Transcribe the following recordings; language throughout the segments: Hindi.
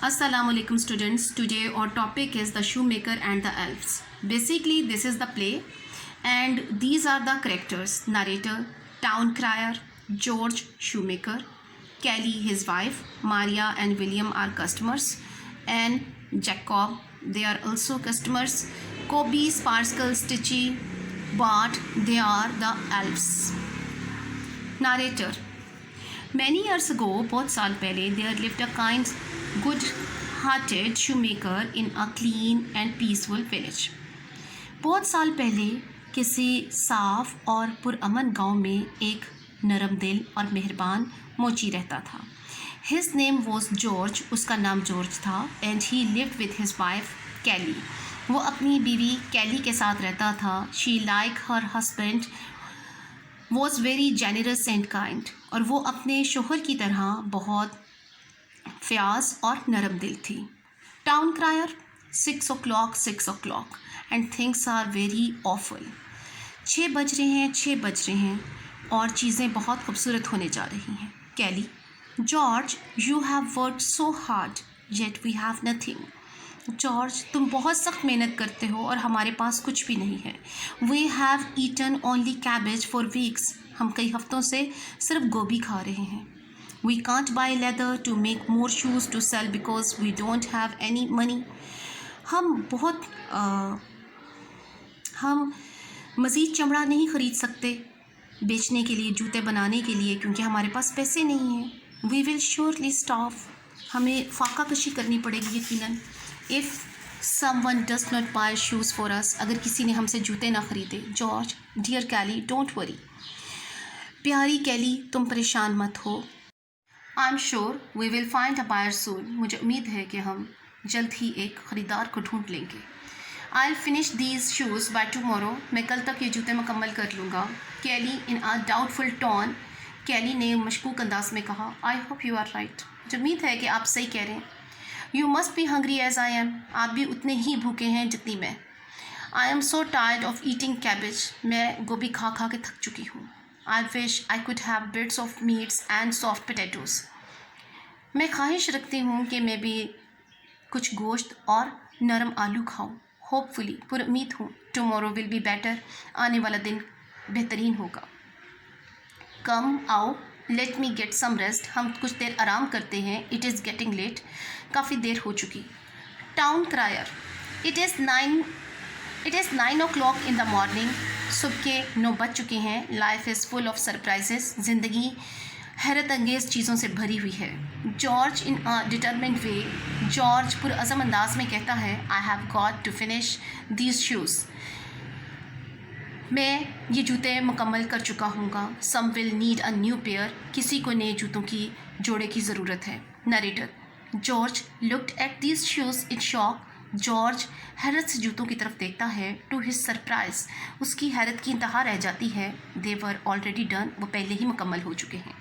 Assalamu alaikum students. Today our topic is the shoemaker and the elves. Basically this is the play and these are the characters. Narrator, town crier, George shoemaker, Kelly his wife, Maria and William are customers, and Jacob they are also customers. Kobe, Sparkle, Stitchy, Bart they are the elves. Narrator. Many years ago, बहुत साल पहले, there lived a kind, good-hearted shoemaker in a clean and peaceful village. बहुत साल पहले किसी साफ और पुरअमन गांव में एक नरम दिल और मेहरबान मोची रहता था. His name was George, उसका नाम जॉर्ज था, and he lived with his wife Kelly. वो अपनी बीवी कैली के साथ रहता था. She like her husband was very generous and kind. और वो अपने शोहर की तरह बहुत फ़याज़ और नरम दिल थी. Town crier 6 o'clock and things are very awful. 6 बज रहे हैं और चीज़ें बहुत खूबसूरत होने जा रही हैं. Kelly, George you have worked so hard yet we have nothing. George तुम बहुत सख्त मेहनत करते हो और हमारे पास कुछ भी नहीं है. We have eaten only cabbage for weeks. हम कई हफ्तों से सिर्फ गोभी खा रहे हैं. We can't buy leather to make more shoes to sell because we don't have any money. हम मज़ीद चमड़ा नहीं ख़रीद सकते बेचने के लिए, जूते बनाने के लिए, क्योंकि हमारे पास पैसे नहीं हैं. We will surely starve. हमें फाका कशी करनी पड़ेगी यकीनन. If someone does not buy shoes for us, अगर किसी ने हमसे जूते ना ख़रीदे. George, dear Kelly, don't worry. प्यारी कैली, तुम परेशान मत हो. I am sure we will find a buyer soon. मुझे उम्मीद है कि हम जल्द ही एक ख़रीदार को ढूंढ लेंगे. I will finish these shoes by tomorrow. मैं कल तक ये जूते मुकम्मल कर लूँगा. कैली इन अ डाउटफुल टोन. कैली ने मशकूक अंदाज में कहा. I hope you are right. मुझे उम्मीद है कि आप सही कह रहे हैं. You must be hungry as I am. आप भी उतने ही भूखे हैं जितनी मैं. I am so tired of eating cabbage. मैं गोभी खा खा के थक चुकी हूँ. I wish I could have bits of meats and soft potatoes. मैं ख्वाहिश रखती हूँ कि मैं भी कुछ गोश्त और नरम आलू खाऊँ. होपफुली, पुरुम्मीद हूँ, टुमारो विल बी बेटर. आने वाला दिन बेहतरीन होगा. कम आओ, let me get some rest. हम कुछ देर आराम करते हैं. It is getting late. काफ़ी देर हो चुकी. Town crier. It is 9 o'clock in the morning. सुबह के 9 बज चुके हैं. Life is full of surprises. ज़िंदगी हैरत अंगेज़ चीज़ों से भरी हुई है. George in a determined way. George पुरअज़म अंदाज में कहता है. I have got to finish these shoes. मैं ये जूते मुकम्मल कर चुका हूँगा. Some will need a new pair. किसी को नए जूतों की जोड़े की ज़रूरत है. Narrator. George looked at these shoes in shock. George हैरत से जूतों की तरफ देखता है. टू हिज सरप्राइज, उसकी हैरत की इंतहा रह जाती है. They were already done. वो पहले ही मुकम्मल हो चुके हैं.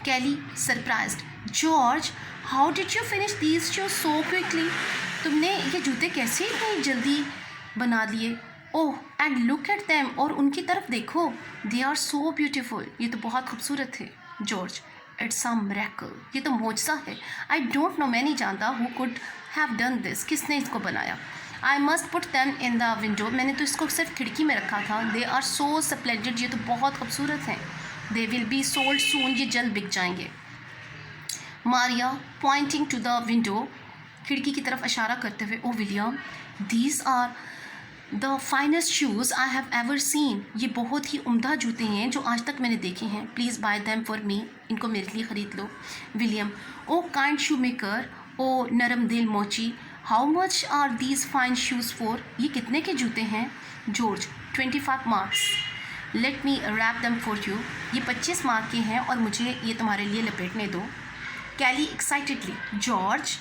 Kelly surprised. George, how did you finish these shoes so quickly. तुमने ये जूते कैसे इतनी जल्दी बना लिए. Oh, and look at them. और उनकी तरफ देखो. They are so beautiful. ये तो बहुत खूबसूरत है. George, it's a miracle. ये तो मौजज़ा है. आई डोंट नो, मैं नहीं जानता who could have done this. किसने इसको बनाया. I must put them in the window. मैंने तो इसको सिर्फ खिड़की में रखा था. They are so splendid. ये तो बहुत खूबसूरत हैं. They will be sold soon. ये जल्द बिक जाएंगे. Maria pointing to the window, खिड़की की तरफ इशारा करते हुए. Oh William, these are the finest shoes I have ever seen. ये बहुत ही उम्दा जूते हैं जो आज तक मैंने देखे हैं. Please buy them for me. इनको मेरे लिए ख़रीद लो. William. O kind shoe maker. ओ नरम दिल मोची. How much are these fine shoes for. ये कितने के जूते हैं. George. 25 marks. Let me wrap them for you. ये 25 मार्क के हैं और मुझे ये तुम्हारे लिए लपेटने दो. Kelly excitedly. George,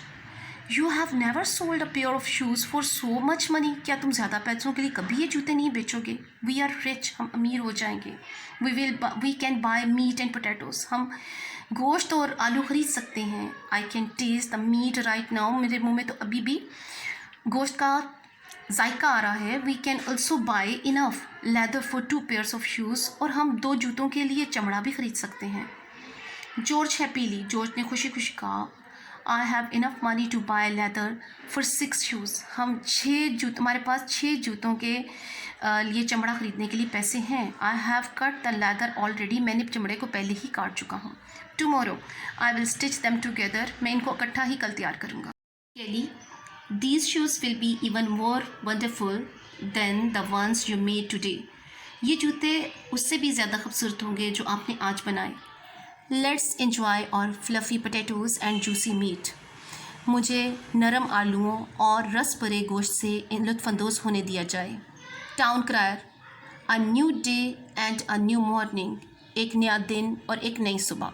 you have never sold a pair of shoes for so much money. क्या तुम ज़्यादा पैसों के लिए कभी ये जूते नहीं बेचोगे. We are rich. हम अमीर हो जाएंगे. We can buy meat and potatoes. हम गोश्त और आलू ख़रीद सकते हैं. I can taste the meat right now. मेरे मुंह में तो अभी भी गोश्त का जायका आ रहा है. We can also buy enough leather for 2 pairs of shoes. और हम 2 जूतों के लिए चमड़ा भी ख़रीद सकते हैं. George happily. जॉर्ज ने खुशी खुशी कहा. I have enough money to buy leather for 6 shoes. हमारे पास 6 जूतों के लिए चमड़ा ख़रीदने के लिए पैसे हैं। I have cut the leather already, मैंने चमड़े को पहले ही काट चुका हूँ। Tomorrow I will stitch them together, मैं इनको इकट्ठा ही कल तैयार करूँगा। Kelly, these shoes will be even more wonderful than the ones you made today. ये जूते उससे भी ज़्यादा खूबसूरत होंगे जो आपने आज बनाए। Let's enjoy our fluffy potatoes and juicy meat. मुझे नरम आलूओं और रस भरे गोश्त से लुत्फ़अंदोज़ होने दिया जाए। Town crier, a new day and a new morning, एक नया दिन और एक नई सुबह।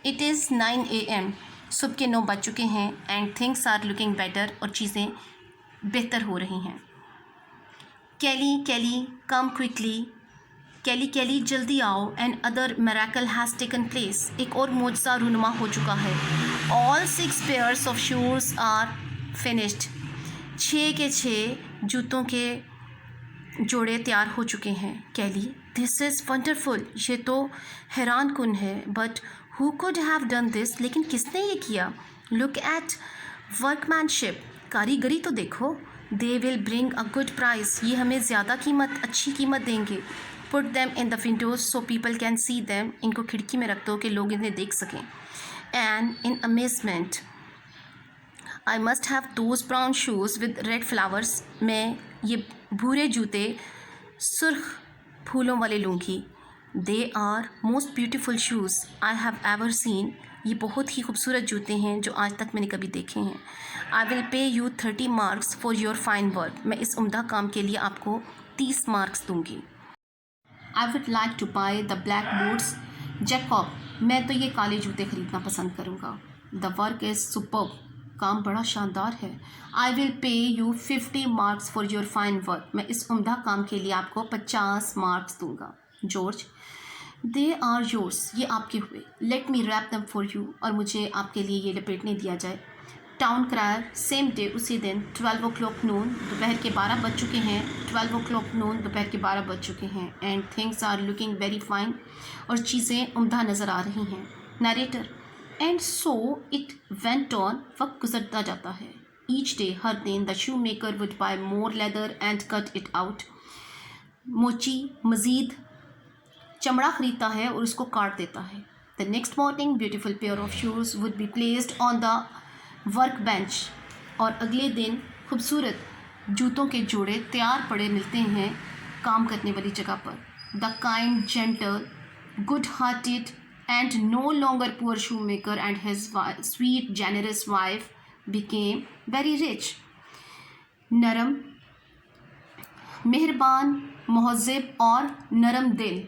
इट इज़ 9 AM, सुबह के 9 बज चुके हैं। And things are looking better, और चीज़ें बेहतर हो रही हैं। केली केली कम क्विकली, केली केली जल्दी आओ। And other miracle has taken place, एक और मोजज़ा रूनुमा हो चुका है। All 6 pairs of shoes are finished, 6 के 6 जूतों के जोड़े तैयार हो चुके हैं। केली, दिस इज़ वंडरफुल, ये तो हैरान कुन है। But who could have done this, लेकिन किसने ये किया। लुक एट वर्कमैनशिप, कारीगरी तो देखो। They will bring a good price, ये हमें ज़्यादा कीमत, अच्छी कीमत देंगे। Put them in the Windows so people can see them, इनको खिड़की में रख दो कि लोग इन्हें देख सकें। And in amazement I must have those brown shoes with red flowers, मैं ये भूरे जूते सुर्ख फूलों वाले लूँगी। They are most beautiful shoes I have ever seen, ये बहुत ही खूबसूरत जूते हैं जो आज तक मैंने कभी देखे हैं। I will pay you 30 marks for your fine work, मैं इस उम्दा काम के लिए आपको 30 मार्क्स दूँगी। I would like to buy the black boots Jacob, मैं तो ये काले जूते ख़रीदना पसंद करूँगा। द वर्क इज़ सुपर्ब, काम बड़ा शानदार है। I will pay you 50 marks for your fine work, मैं इस उम्दा काम के लिए आपको 50 मार्क्स दूंगा। जॉर्ज, दे आर योर्स, ये आपके हुए। Let me wrap them for you, और मुझे आपके लिए ये लपेटने दिया जाए। टाउन क्रायर, सेम डे, उसी दिन 12 o'clock नून, दोपहर के 12 बज चुके हैं। 12 o'clock नून, दोपहर के 12 बज चुके हैं। And things are looking very fine, और चीज़ें उम्दा नज़र आ रही हैं। Narrator, and so it went on, वक्त गुजरता जाता है। ईच डे, हर दिन, the shoe maker would buy more leather and cut it out, मोची मज़ीद चमड़ा ख़रीदता है और उसको काट देता है। The next morning beautiful pair of shoes would be placed on the work bench, और अगले दिन खूबसूरत जूतों के जोड़े तैयार पड़े मिलते हैं काम करने वाली जगह पर। The kind gentle good hearted and no longer poor shoe maker and his sweet generous wife became very rich. नरम, मेहरबान, महज़िब और नरम दिल,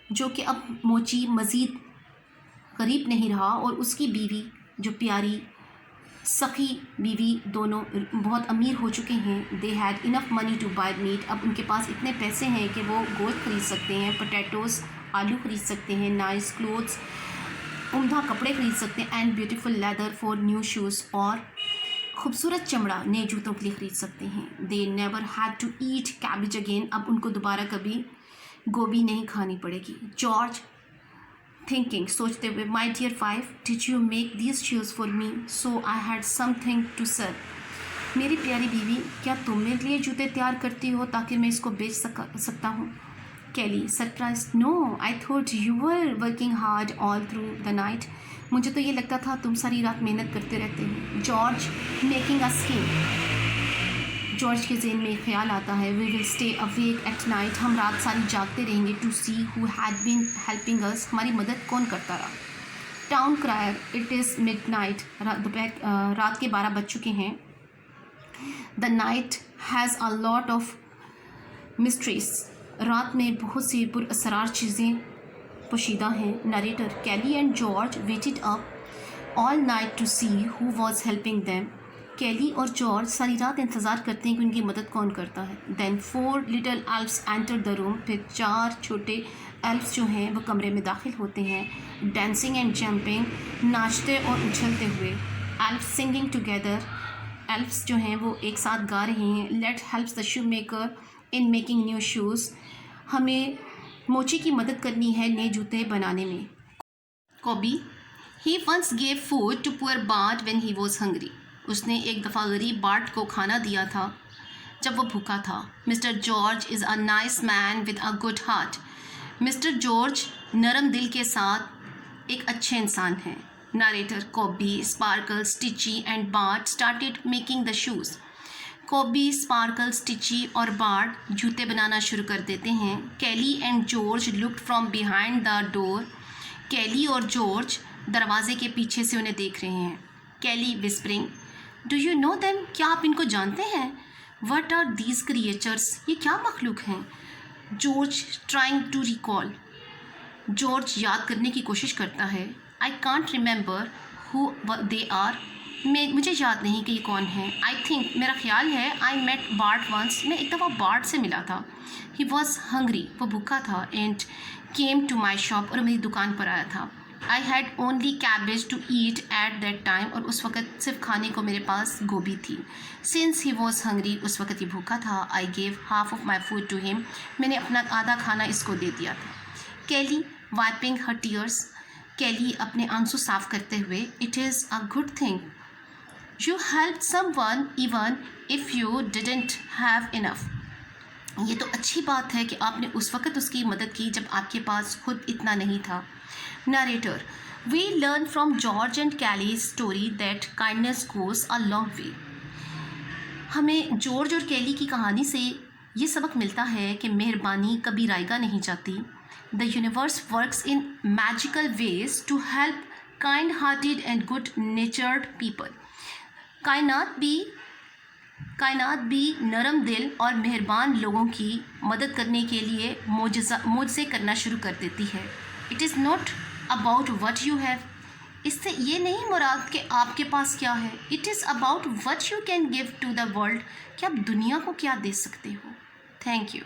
जो कि अब मोची मज़ीद गरीब नहीं रहा, और उसकी बीवी जो प्यारी सखी बीवी, दोनों बहुत अमीर हो चुके हैं। They had enough money to buy meat, अब उनके पास इतने पैसे हैं कि वो गोश्त ख़रीद सकते हैं, पोटैटोज़ आलू ख़रीद सकते हैं, नाइस क्लोथ्स उम्दा कपड़े ख़रीद सकते हैं, and beautiful leather for new shoes, और खूबसूरत चमड़ा नए जूतों के लिए ख़रीद सकते हैं। They never had to eat cabbage again, अब उनको दोबारा कभी गोभी नहीं खानी पड़ेगी। जॉर्ज थिंकिंग, सोचते हुए, my dear wife, did you make these shoes for me so I had something to sell, मेरी प्यारी बीवी, क्या तुम मेरे लिए जूते तैयार करती हो ताकि मैं इसको बेच सकता हूँ। Kelly, surprise, no, I thought you were working hard all through the night, मुझे तो ये लगता था तुम सारी रात मेहनत करते रहते हो। George making a scheme, George के ज़हन में ख्याल आता है, we will stay awake at night, हम रात सारी जागते रहेंगे, to see who had been helping us, हमारी मदद कौन करता रहा। Town crier, it is midnight, रात के 12 बज चुके हैं। The night has a lot of mysteries, रात में बहुत सी पुरअसरार चीज़ें पोशीदा हैं। Narrator, Kelly and George waited up all night to see who was helping them, केली और जॉर्ज सारी रात इंतज़ार करते हैं कि उनकी मदद कौन करता है। Then 4 little elves enter the room, फिर 4 छोटे एल्फ्स जो हैं वो कमरे में दाखिल होते हैं। डांसिंग एंड जंपिंग, नाचते और उछलते हुए। एल्फ्स सिंगिंग टुगेदर, एल्फ्स जो हैं वो एक साथ गा रहे हैं। Let helps the shoe maker in making new shoes, हमें मोची की मदद करनी है नए जूते बनाने में। Cobie, He once gave food to poor Bart when he was hungry. उसने एक दफ़ा गरीब बार्ट को खाना दिया था जब वो भूखा था. Mister George is a nice man with a good heart. Mister George नरम दिल के साथ एक अच्छे इंसान हैं. Narrator Cobby, Sparkle, Stitchy and Bart started making the shoes. Cobby, Sparkle, Stitchy और बार्ट जूते बनाना शुरू कर देते हैं. Kelly and George looked from behind the door. Kelly और जॉर्ज दरवाजे के पीछे से उन्हें देख रहे हैं. Kelly whispering, do you know them? क्या आप इनको जानते हैं? What are these creatures? ये क्या मखलूक हैं? George trying to recall. George याद करने की कोशिश करता है. I can't remember who they are. मुझे याद नहीं कि ये कौन है. आई थिंक, मेरा ख्याल है, आई मेट बार्ट वंस. मैं एक दफ़ा बार्ट से मिला था. ही वॉज हंग्री, वो भूखा था. And came to my shop, और मेरी दुकान पर आया था. I had only cabbage to eat at that time, और उस वक़्त सिर्फ खाने को मेरे पास गोभी थी. सिंस ही वॉज हंग्री, उस वक़्त ये भूखा था. I gave half of my food to him. मैंने अपना आधा खाना इसको दे दिया था. कैली वाइपिंग हर टीयर्स. कैली अपने आंसू साफ करते हुए. It is a good thing you help someone even if you didn't have enough. ये तो अच्छी बात है कि आपने उस वक़्त उसकी मदद की जब आपके पास खुद इतना नहीं था. Narrator, we learn from George and Kelly's story that kindness goes a long way. हमें जॉर्ज और कैली की कहानी से ये सबक मिलता है कि मेहरबानी कभी रायगा नहीं जाती. The universe works in magical ways to help kind hearted and good natured people. कायनात भी नरम दिल और मेहरबान लोगों की मदद करने के लिए मुझसे करना शुरू कर देती है. It is not about what you have. इससे ये नहीं मुराद कि आपके पास क्या है. It is about what you can give to the world, कि आप दुनिया को क्या दे सकते हो. Thank you.